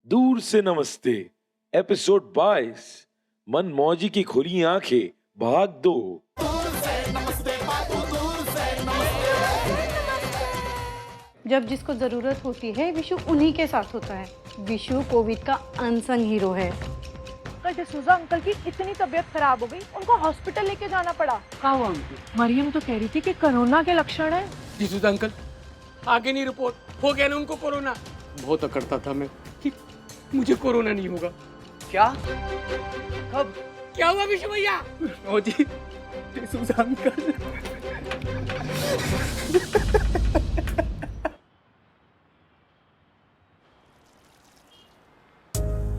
दूर से नमस्ते। एपिसोड 22। मन मौजी की खुली आंखें, भाग दो। जब जिसको जरूरत होती है विशु उन्हीं के साथ होता है। विशु कोविड का अनसंग हीरो है। कल डिसूजा अंकल की इतनी तबीयत खराब हो गई, उनको हॉस्पिटल लेके जाना पड़ा। क्या हुआ उनको? मरियम तो कह रही थी कि कोरोना के लक्षण है। डिसूजा अंकल, आगे नहीं रिपोर्ट हो गया ना उनको कोरोना। बहुत अकड़ता था मैं कि मुझे कोरोना नहीं होगा। क्या? कब? क्या हुआ विशु भैया? ओ जी, डिसूजा अंकल।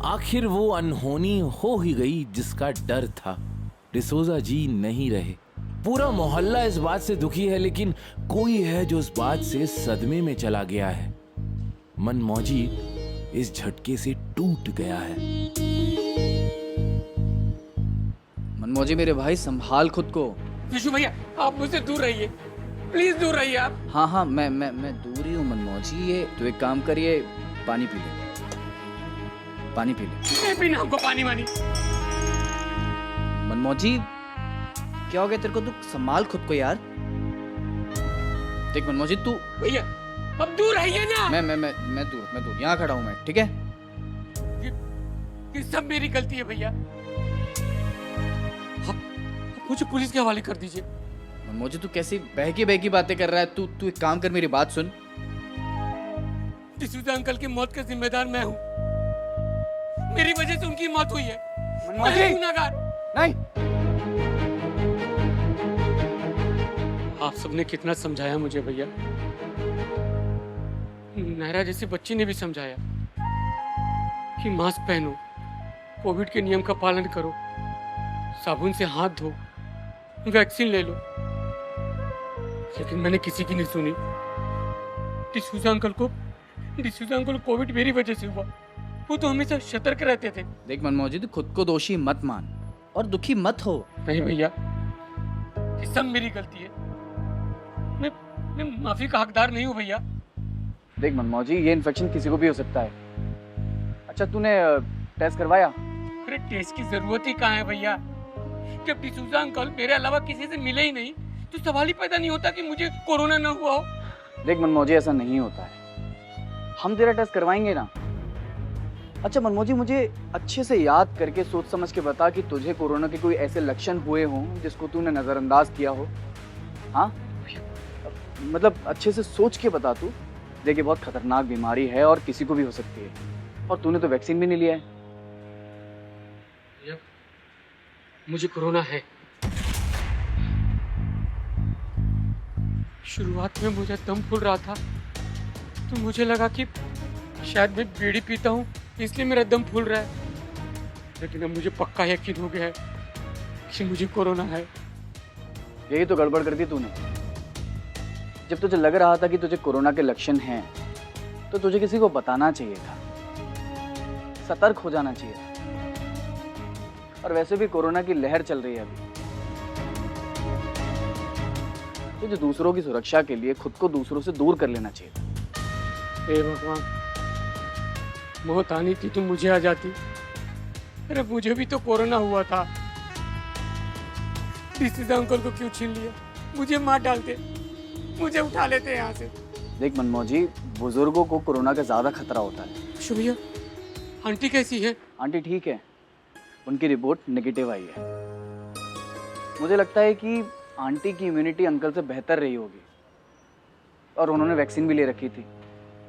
आखिर वो अनहोनी हो ही गई जिसका डर था। डिसोजा जी नहीं रहे। पूरा मोहल्ला इस बात से दुखी है, लेकिन कोई है जो इस बात से सदमे में चला गया है। मनमौजी इस झटके से टूट गया है। मनमौजी मेरे भाई, संभाल खुद को। विशु भैया, आप मुझसे दूर रहिए, प्लीज दूर रहिए आप। हाँ, मैं दूर ही हूँ मनमौजी। ये तो एक काम करिए, पानी पी ले, पानी पी ले। नहीं पीना हमको पानी वानी। मनमौजी क्या हो गया तेरे को? तू संभाल खुद को यार। देख मनमौजी, तू भैया अब दूर रहिए ना। मैं दूर यहाँ खड़ा हूँ मैं, ठीक है? ये सब मेरी गलती है भैया। अब मुझे पुलिस के हवाले कर दीजिए। मनमौजी तू कैसी बहकी बातें कर रहा है? तू एक काम कर, मेरी बात सुन। डिसूजा अंकल की मौत का जिम्मेदार मैं हूँ। मेरी वजह से उनकी मौत हुई है। मैं गुनहगार। नहीं, आप सबने कितना समझाया मुझे भैया। नहरा जैसी बच्ची ने भी समझाया कि मास्क पहनो, कोविड के नियम का पालन करो, साबुन से हाथ धो, वैक्सीन ले लो। लेकिन मैंने किसी की नहीं सुनी। डिसूजा अंकल को कोविड मेरी वजह से हुआ। वो तो हमेशा सतर्क रहते थे। देख मनमौजी, तू खुद को दोषी मत मान और दुखी मत हो। नहीं भैया, ये सब मेरी गलती है। मैं माफी का हकदार नहीं हूँ भैया। देख मनमौजी, ये इन्फेक्शन किसी को भी हो सकता है। अच्छा, तूने टेस्ट करवाया? अरे टेस्ट की जरूरत ही कहाँ है भैया? जब डिसूजा अंकल मेरे अलावा किसी से मिले ही नहीं, तो सवाल ही पैदा नहीं होता कि मुझे कोरोना ना हुआ हो। देख मनमौजी, ऐसा नहीं होता है। हम तेरा टेस्ट करवाएंगे ना। अच्छा मनमौजी, मुझे अच्छे से याद करके सोच समझ के बता कि तुझे कोरोना के कोई ऐसे लक्षण हुए हों जिसको तूने नजरअंदाज किया हो। हाँ, मतलब अच्छे से सोच के बता तू। देखिए, बहुत खतरनाक बीमारी है और किसी को भी हो सकती है, और तूने तो वैक्सीन भी नहीं लिया है। मुझे कोरोना है। शुरुआत में मुझे दम फूल रहा था, तो मुझे लगा कि शायद मैं बीड़ी पीता हूँ इसलिए मेरा दम फूल रहा है। लेकिन अब मुझे पक्का यकीन हो गया है कि मुझे कोरोना है। यही तो गड़बड़ कर दी तूने। जब तुझे लग रहा था कि तुझे कोरोना के लक्षण हैं, तो तुझे किसी को बताना चाहिए था, सतर्क हो जाना चाहिए था। और वैसे भी कोरोना की लहर चल रही है अभी। तुझे दूसरों की सुरक्षा के लिए खुद को दूसरों से दूर कर लेना चाहिए था। हे भगवान, मौत आनी थी तो मुझे आ जाती। अरे मुझे भी तो कोरोना हुआ था। डिसूजा अंकल को क्यों छीन लिया? मुझे मार डालते, मुझे उठा लेते यहाँ से। देख मनमौजी, बुजुर्गों को कोरोना का ज्यादा खतरा होता है। शुभैया, आंटी कैसी है? आंटी ठीक है, उनकी रिपोर्ट नेगेटिव आई है। मुझे लगता है कि आंटी की इम्यूनिटी अंकल से बेहतर रही होगी, और उन्होंने वैक्सीन भी ले रखी थी,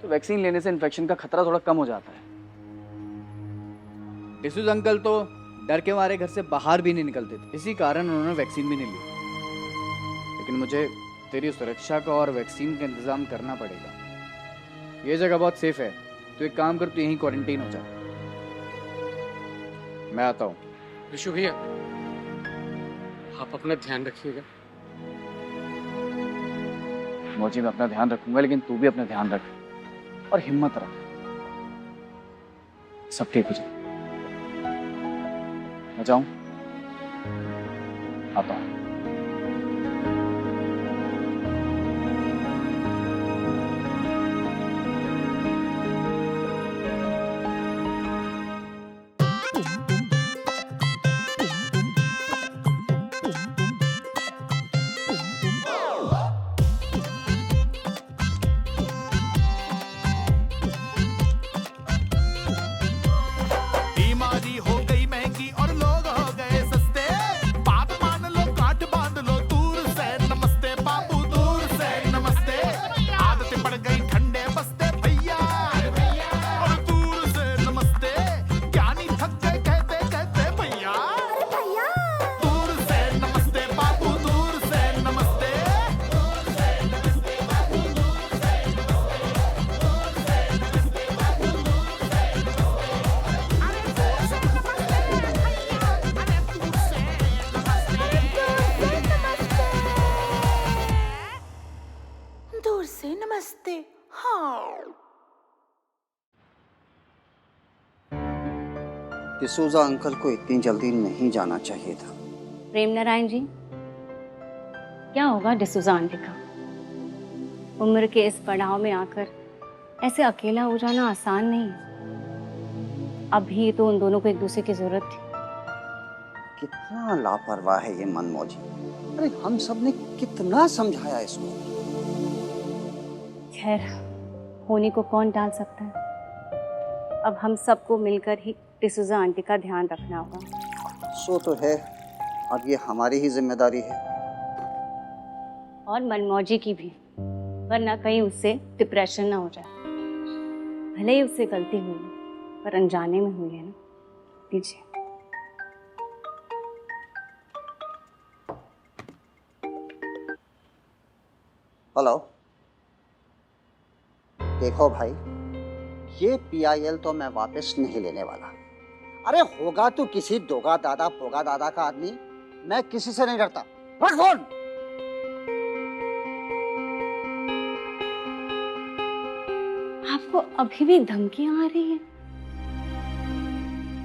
तो वैक्सीन लेने से इन्फेक्शन का खतरा थोड़ा कम हो जाता है। डिसूजा अंकल तो डर के मारे घर से बाहर भी नहीं निकलते थे, इसी कारण उन्होंने वैक्सीन भी नहीं ली। लेकिन मुझे तेरी सुरक्षा का और वैक्सीन का इंतजाम करना पड़ेगा। ये जगह बहुत सेफ है, तो एक काम कर, तू यहीं क्वारंटीन हो जा। मैं आता हूँ। विशु भैया, आप अपना ध्यान रखिएगा। मौजी, मैं अपना ध्यान रखूंगा, लेकिन तू भी अपना ध्यान रख और हिम्मत रख। सब ठीक हो जाए। मैं जाऊं? आता हूं। से नमस्ते। हाँ। डिसूजा अंकल को इतनी जल्दी नहीं जाना चाहिए था। प्रेम नारायण जी, क्या होगा डिसूजा आंटी का? उम्र के इस पड़ाव में आकर ऐसे अकेला हो जाना आसान नहीं है। अभी तो उन दोनों को एक दूसरे की जरूरत थी। कितना लापरवाह है ये मनमोजी। अरे हम सब ने कितना समझाया इसको। खैर, होनी को कौन टाल सकता है। अब हम सबको मिलकर ही डिसूजा आंटी का ध्यान रखना होगा। सो तो है, अब ये हमारी ही जिम्मेदारी है। और मनमौजी की भी, वरना कहीं उससे डिप्रेशन ना हो जाए। भले ही उससे गलती हुई है, पर अनजाने में हुई है ना। लीजिए। हेलो, देखो भाई, ये PIL तो मैं वापस नहीं लेने वाला। अरे होगा तो किसी दोगा दादा पोगा दादा का आदमी, मैं किसी से नहीं डरता। रख फोन। आपको अभी भी धमकियां आ रही हैं?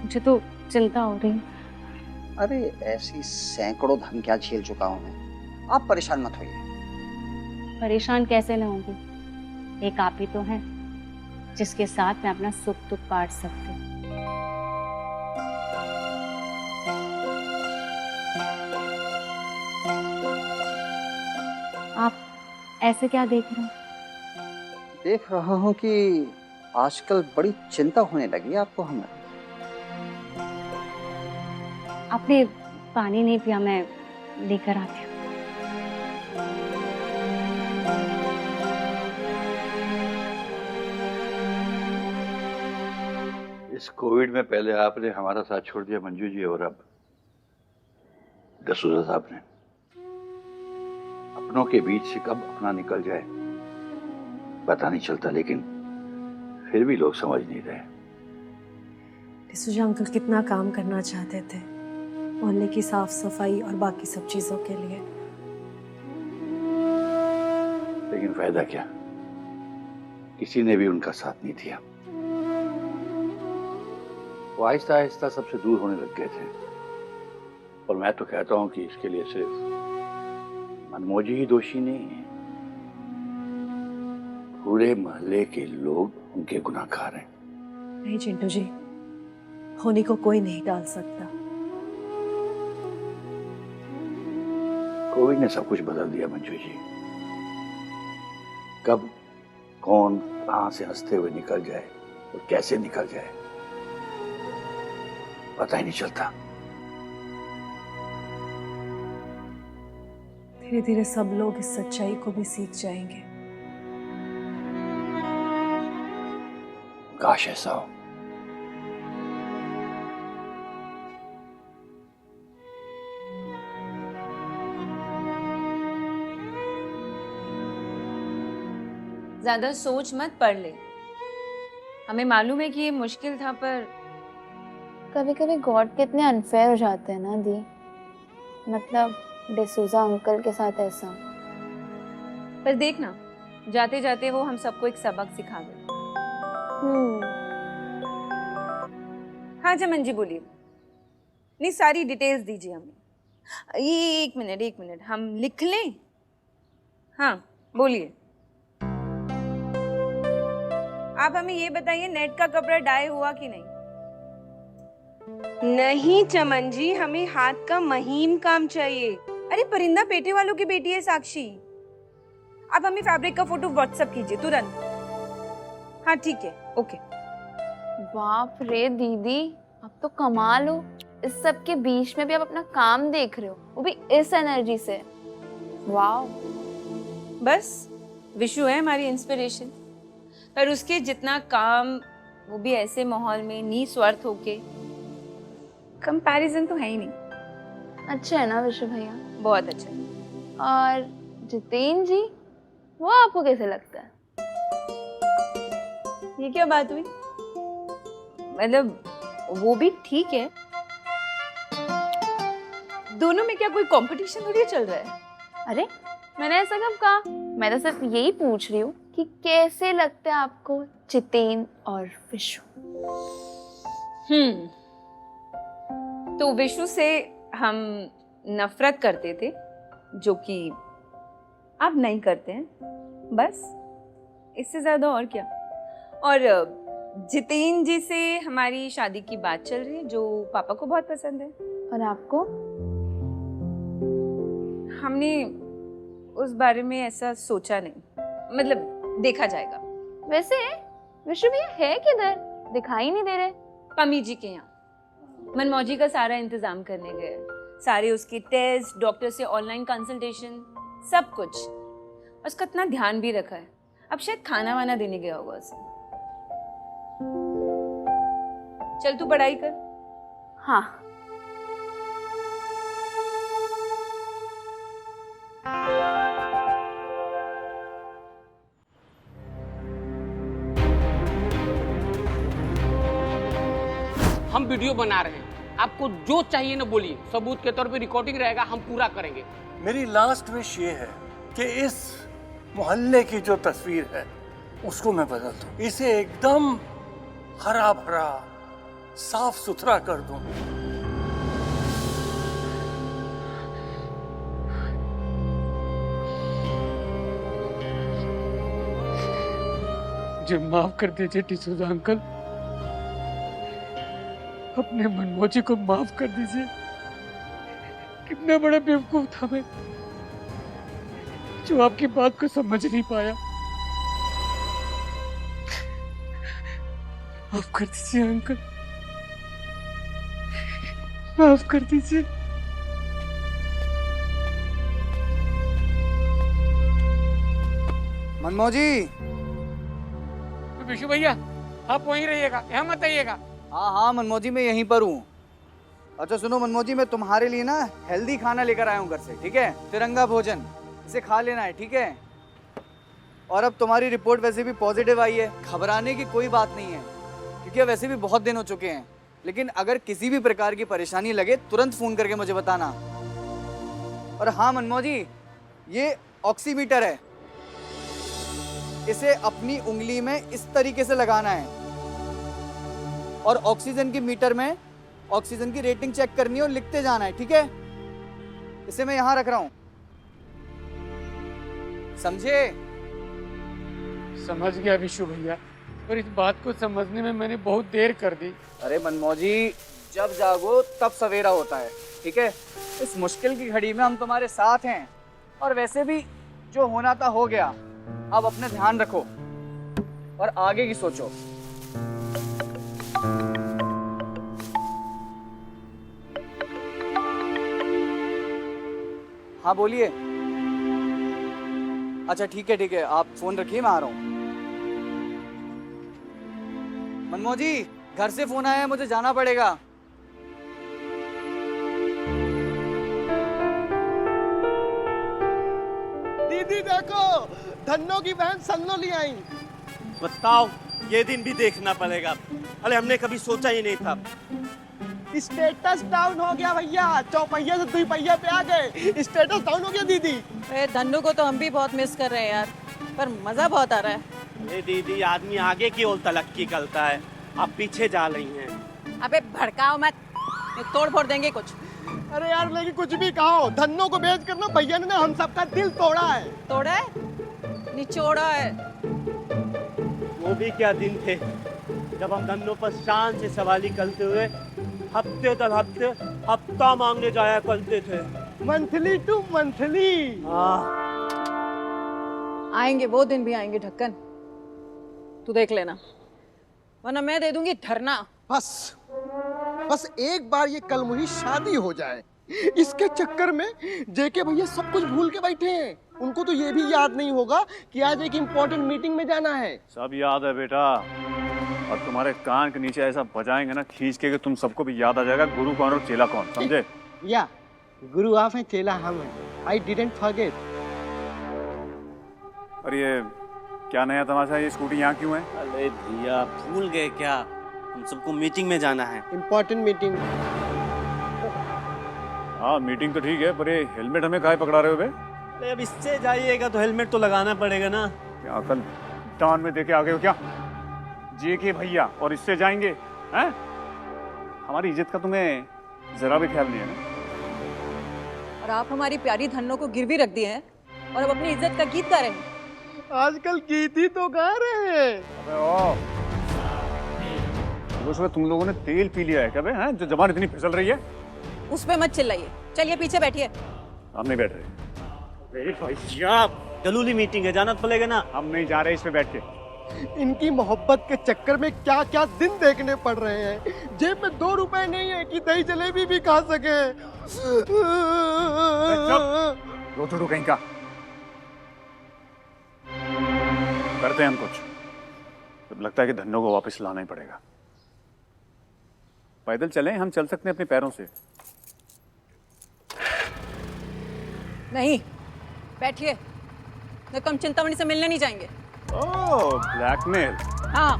मुझे तो चिंता हो रही है। अरे ऐसी सैकड़ों धमकियां झेल चुका हूं मैं, आप परेशान मत होइए। परेशान कैसे ना होंगी, एक आप ही तो हैं जिसके साथ मैं अपना सुख दुख बांट सकती हूँ। आप ऐसे क्या देख रहे हैं? देख रहा हूं कि आजकल बड़ी चिंता होने लगी है आपको हमारी। आपने पानी नहीं पिया, मैं लेकर आती हूँ। इस कोविड में पहले आपने हमारा साथ छोड़ दिया मंजू जी, और अब डिसूजा साहब ने। अपनों के बीच से कब अपना निकल जाए पता नहीं चलता, लेकिन फिर भी लोग समझ नहीं रहे। डिसूजा अंकल कितना काम करना चाहते थे मोहल्ले की साफ सफाई और बाकी सब चीजों के लिए, लेकिन फायदा क्या, किसी ने भी उनका साथ नहीं दिया। वो आहिस्ता आहिस्ता सबसे दूर होने लग गए थे। और मैं तो कहता हूं कि इसके लिए सिर्फ मनमोजी ही दोषी नहीं है, पूरे मोहल्ले के लोग उनके गुनाहगार हैं। नहीं चिंटू जी, होनी को कोई नहीं डाल सकता। कोविड ने सब कुछ बदल दिया मंजू जी। कब कौन कहां से हंसते हुए निकल जाए और कैसे निकल जाए पता ही नहीं चलता। धीरे धीरे सब लोग इस सच्चाई को भी सीख जाएंगे। काश ऐसा हो। ज्यादा सोच मत, पढ़ ले। हमें मालूम है कि ये मुश्किल था, पर कभी कभी गॉड कितने अनफेयर हो जाते हैं ना दी। मतलब डिसूजा अंकल के साथ ऐसा। पर देखना, जाते जाते वो हम सबको एक सबक सिखा गए। हाँ चमन जी बोलिए। नहीं, सारी डिटेल्स दीजिए हमें। ये एक मिनट हम लिख लें। हाँ बोलिए। आप हमें ये बताइए, नेट का कपड़ा डाई हुआ कि नहीं? नहीं चमन जी, हमें हाथ का महीन काम चाहिए। अरे परिंदा पेटे वालों की बेटी है साक्षी। आप हमें फैब्रिक का फोटो व्हाट्सएप कीजिए तुरंत। हाँ ठीक है, ओके। बाप रे दीदी, अब तो कमाल हो। इस सब के बीच में भी आप अपना काम देख रहे हो, वो भी इस एनर्जी से। वाह। बस विशु है हमारी इंस्पिरेशन, पर उसके जितना काम, वो भी ऐसे माहौल में निस्वार्थ होके। कंपैरिजन तो है ही नहीं। अच्छा है ना विशु भैया? बहुत अच्छा। और जितेन जी, वो आपको कैसे लगता है? ये क्या बात हुई? मतलब वो भी ठीक है। दोनों में क्या कोई कंपटीशन थोड़ी चल रहा है? अरे मैंने ऐसा कब कहा? मैं तो सिर्फ यही पूछ रही हूँ कि कैसे लगते हैं आपको जितेन और विशु? तो विशु से हम नफरत करते थे, जो कि अब नहीं करते हैं, बस इससे ज्यादा और क्या। और जितेन जी से हमारी शादी की बात चल रही है, जो पापा को बहुत पसंद है। और आपको? हमने उस बारे में ऐसा सोचा नहीं, मतलब देखा जाएगा। वैसे विशु भैया है किधर? दिखाई नहीं दे रहे। पमी जी के यहाँ मनमौजी का सारा इंतजाम करने गए, सारे उसके टेस्ट, डॉक्टर से ऑनलाइन कंसल्टेशन, सब कुछ। उसका इतना ध्यान भी रखा है, अब शायद खाना वाना देने गया होगा उसे। चल तू पढ़ाई कर। हाँ। हम वीडियो बना रहे हैं, आपको जो चाहिए ना बोलिए, सबूत के तौर पे रिकॉर्डिंग रहेगा, हम पूरा करेंगे। मेरी लास्ट विश ये है कि इस मोहल्ले की जो तस्वीर है उसको मैं बदल दूं, इसे एकदम हरा भरा साफ सुथरा कर दूं। मुझे माफ कर दीजिए डिसूजा अंकल, अपने मनमोजी को माफ कर दीजिए। कितना बड़ा बेवकूफ था मैं, जो आपकी बात को समझ नहीं पाया। माफ कर दीजिए अंकल, माफ कर दीजिए। मनमोजी। विशु भैया आप वहीं रहिएगा, यहाँ मत आइएगा। हाँ हाँ मनमोजी, मैं यहीं पर हूँ। अच्छा सुनो मनमोजी, मैं तुम्हारे लिए ना हेल्दी खाना लेकर आया हूँ घर से, ठीक है? तिरंगा भोजन, इसे खा लेना है, ठीक है? और अब तुम्हारी रिपोर्ट वैसे भी पॉजिटिव आई है, घबराने की कोई बात नहीं है, क्योंकि वैसे भी बहुत दिन हो चुके हैं। लेकिन अगर किसी भी प्रकार की परेशानी लगे तुरंत फोन करके मुझे बताना। और हाँ मनमोजी, ये ऑक्सीमीटर है, इसे अपनी उंगली में इस तरीके से लगाना है और ऑक्सीजन की मीटर में ऑक्सीजन की रेटिंग चेक करनी है और लिखते जाना है, ठीक है? इसे मैं यहां रख रहा हूं, समझे? समझ गया विशु भैया, पर इस बात को समझने में मैंने बहुत देर कर दी। अरे मनमोजी, जब जागो तब सवेरा होता है, ठीक है? इस मुश्किल की घड़ी में हम तुम्हारे साथ हैं। और वैसे भी जो होना था हो गया, अब अपने ध्यान रखो और आगे की सोचो। हाँ बोलिए। अच्छा ठीक है, आप फोन रखिए, मैं आ रहा हूँ। मनमोजी, घर से फोन आया है, मुझे जाना पड़ेगा। दीदी देखो, धन्नो की बहन सन्नो ले आई। बताओ, ये दिन भी देखना पड़ेगा। अरे हमने कभी सोचा ही नहीं था। स्टेटस डाउन हो गया भैया, चौपहिया से दुपहिया पे आ गए। स्टेटस डाउन हो गया दीदी। धन्नू को तो हम भी बहुत मिस कर रहे हैं यार, पर मजा बहुत आ रहा है। अरे दीदी, आदमी आगे की ओर तरक्की करता है, आप पीछे जा रही हैं। अबे भड़काओ मत, तोड़ फोड़ देंगे कुछ। अरे यार लेकिन कुछ भी कहो, धन्नो को भेज कर ना भैया ने हम सबका दिल तोड़ा है। तोड़ा है? निचोड़ा है। वो भी क्या दिन थे जब हम धन्नो पर शान से सवाली करते हुए हफ्ते दर हफ्ते हफ्ता मांगने जाया करते थे, मंथली टू मंथली। आएंगे वो दिन भी आएंगे ढक्कन, तू देख लेना, वरना मैं दे दूंगी धरना। बस एक बार ये कल मुही शादी हो जाए, इसके चक्कर में जेके भैया सब कुछ भूल के बैठे हैं। उनको तो ये भी याद नहीं होगा कि आज एक इम्पोर्टेंट मीटिंग में जाना है। सब याद है बेटा, और तुम्हारे कान के नीचे ऐसा बजाएंगे ना खींच के कि तुम सबको भी याद आ जाएगा गुरु कौन और चेला कौन, समझे? या गुरु आप हैं, चेला हम हैं। I didn't forget. और ये क्या नया तमाशा, ये स्कूटी यहाँ क्यों है? अरे भैया भूल गए क्या, हम सबको मीटिंग में जाना है। Important meeting. हाँ मीटिंग तो ठीक है, पर ये हेलमेट हमें काहे पकड़ा रहे हो बे? अरे अब इससे जाइएगा तो हेलमेट तो लगाना पड़ेगा ना। क्या कल टाउन में देके आ गए हो क्या? जे के भैया और इससे जाएंगे हैं? हमारी इज्जत का तुम्हें जरा भी ख्याल नहीं है ना? और आप हमारी प्यारी धन्नो को गिरवी रख दिए हैं और अब अपनी इज्जत का गीत गा रहे हैं। आजकल गीत ही तो गा रहे हैं। अबे ओ, उसमें तुम लोगों ने तेल पी लिया है क्या बे? हैं जो जबान इतनी फिसल रही है? उसमें मत चिल्लाइए, चलिए पीछे बैठिए। हम नहीं बैठ रहे। अरे भैया जरूरी मीटिंग है, जाना तो पड़ेगा ना। हम नहीं जा रहे इस पे बैठ के। इनकी मोहब्बत के चक्कर में क्या क्या दिन देखने पड़ रहे हैं। जेब में 2 रुपए नहीं है कि दही जलेबी भी खा सके। रोतड़ू कहीं का। करते हैं हम कुछ। जब लगता है कि धन्नो को वापस लाना ही पड़ेगा। पैदल चलें, हम चल सकते हैं अपने पैरों से। नहीं, बैठिए, नहीं तो हम चिंतामणि से मिलने नहीं जाएंगे। ओह, ब्लैकमेल। हाँ।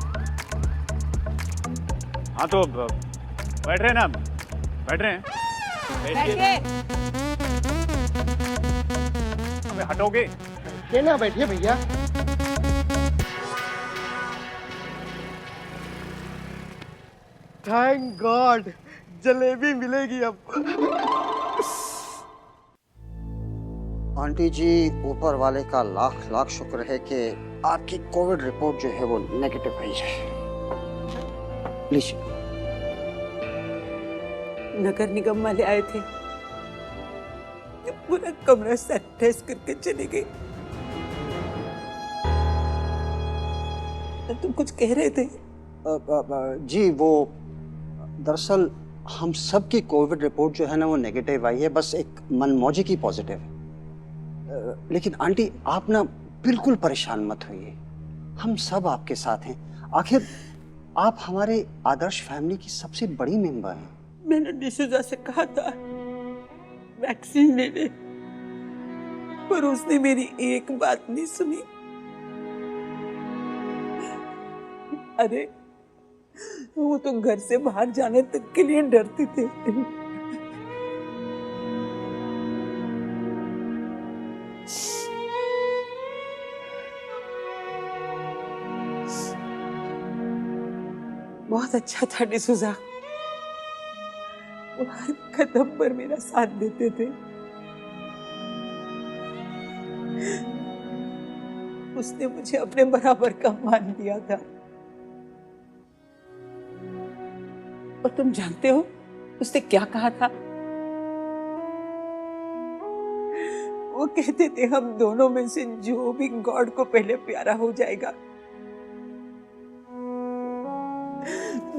हाँ तो बैठ रहे हैं ना, बैठ रहे हैं। बैठिए। अबे हटोगे? ये ना बैठिए भैया। थैंक गॉड, जलेबी मिलेगी अब। आंटी जी, ऊपर वाले का लाख लाख शुक्र है कि आपकी कोविड रिपोर्ट जो है वो नेगेटिव आई है। लीजिए। नगर निगम वाले आए थे, पूरा कमरा सैनिटाइज करके चले गए। तुम कुछ कह रहे थे? जी वो दरअसल हम सब की कोविड रिपोर्ट जो है ना वो नेगेटिव आई है, बस एक मनमौजी की पॉजिटिव है। लेकिन आंटी आप ना बिल्कुल परेशान मत होइए, हम सब आपके साथ हैं। आखिर आप हमारे आदर्श फैमिली की सबसे बड़ी मेंबर हैं। मैंने डिसूजा से कहा था वैक्सीन ले ले, पर उसने मेरी एक बात नहीं सुनी। अरे वो तो घर से बाहर जाने तक के लिए डरते थे। बहुत अच्छा था डिसूजा, वो हर कदम पर मेरा साथ देते थे। उसने मुझे अपने बराबर का मान दिया था। और तुम जानते हो उसने क्या कहा था? वो कहते थे हम दोनों में से जो भी गॉड को पहले प्यारा हो जाएगा,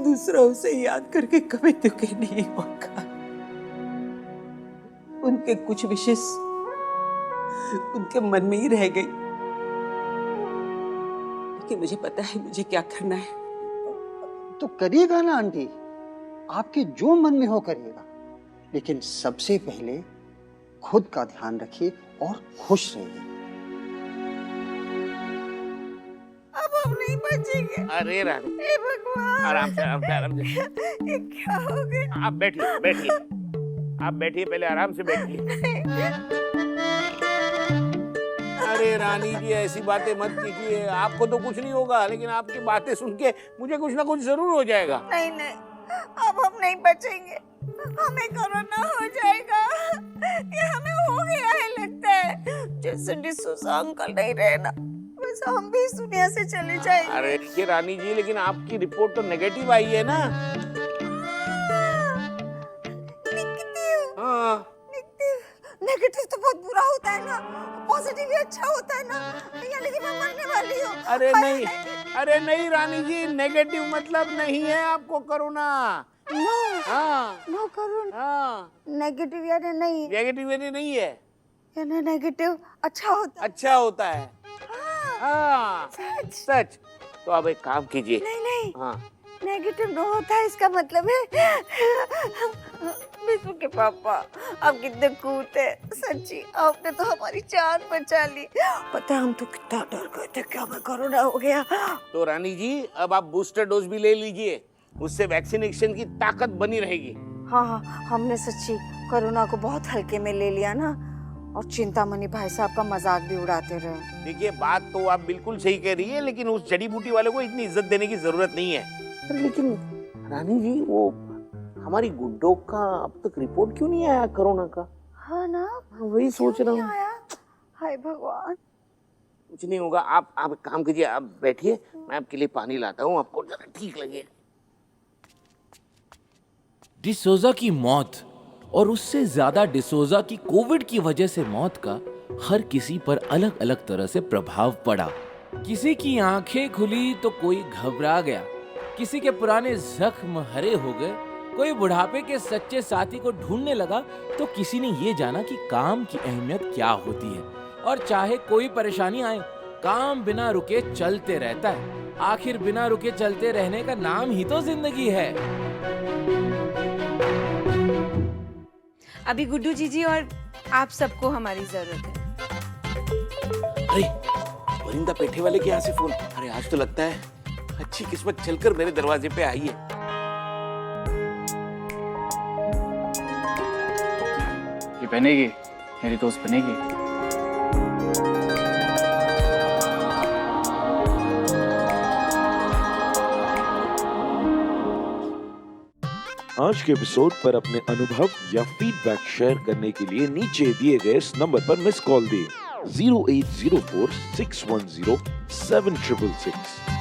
दूसरा उसे याद करके कभी दुखी नहीं होगा। उनके कुछ विशेष उनके मन में ही रह गई, लेकिन मुझे पता है मुझे क्या करना है। तो करिएगा ना आंटी, आपके जो मन में हो करिएगा, लेकिन सबसे पहले खुद का ध्यान रखिए और खुश रहिए। अब हम नहीं बचेंगे। अरे रानी, हे भगवान, आराम से आराम से आराम से। ये क्या हो गया? आप बैठिए बैठिए, आप बैठिए, पहले आराम से बैठिए। अरे रानी जी ऐसी बातें मत कीजिए, आपको तो कुछ नहीं होगा, लेकिन आपकी बातें सुन के मुझे कुछ ना कुछ जरूर हो जाएगा। नहीं नहीं, अब हम नहीं बचेंगे, हमें कोरोना हो जाएगा। ये हमें हो गया है लगता है। जैसे डिसूजा अंकल नहीं रहे ना, वैसे हम भी इस दुनिया से चले जाएंगे। अरे देखिए रानी जी, लेकिन आपकी रिपोर्ट तो नेगेटिव आई है ना। नेगेटिव तो बहुत बुरा होता है ना, पॉजिटिव ही अच्छा होता है ना। यानी कि मैं मरने वाली हूँ। अरे नहीं, अरे नहीं रानी जी, नेगेटिव मतलब नहीं है आपको कोरोना। नो, हाँ नो कोरोना। हाँ, नेगेटिव यानी नहीं, नेगेटिव यानी नहीं है, यानी नेगेटिव अच्छा होता है। अच्छा होता है। हाँ सच सच। तो आप एक काम कीजिए। नहीं नहीं, हाँ नेगेटिव न होता है, इसका मतलब है विष्णु के पापा आप कितने कूट है। सच्ची आपने तो हमारी जान बचा ली। पता है हम तो कितना डर गए थे कि हमें कोरोना हो गया। तो रानी जी अब आप बूस्टर डोज भी ले लीजिए, उससे वैक्सीनेशन की ताकत बनी रहेगी। हाँ हाँ, हमने सच्ची कोरोना को बहुत हल्के में ले लिया ना। और चिंतामणि भाई साहब का मजाक भी उड़ाते रहे। देखिए बात तो आप बिल्कुल सही कह रही है, लेकिन उस जड़ी बूटी वाले को इतनी इज्जत देने की जरूरत नहीं है। अरे लेकिन रानी जी, वो हमारी गुड्डो का अब तक रिपोर्ट क्यों नहीं आया कोरोना का? हाँ ना, वही सोच रहा हूँ। हाय भगवान। कुछ नहीं होगा, आप एक काम कीजिए, आप बैठिए, मैं आपके लिए पानी लाता हूँ, आपको जरा ठीक लगे। डिसोजा की मौत और उससे ज्यादा डिसोजा की कोविड की वजह से मौत का हर किसी पर अलग अलग तरह से प्रभाव पड़ा। किसी की आंखें खुली तो कोई घबरा गया, किसी के पुराने जख्म हरे हो गए, कोई बुढ़ापे के सच्चे साथी को ढूंढने लगा, तो किसी ने ये जाना कि काम की अहमियत क्या होती है। और चाहे कोई परेशानी आए, काम बिना रुके चलते रहता है। आखिर बिना रुके चलते रहने का नाम ही तो जिंदगी है। अभी गुड्डू जीजी और आप सबको हमारी जरूरत है। अरे परिंदा पेठे वाले के यहाँ से फोन। अरे आज तो लगता है अच्छी किस्मत चलकर मेरे दरवाजे पे आई है। ये बनेगी, मेरी दोस्त बनेगी। आज के एपिसोड पर अपने अनुभव या फीडबैक शेयर करने के लिए नीचे दिए गए इस नंबर पर मिस कॉल दिए 0804 610 7666।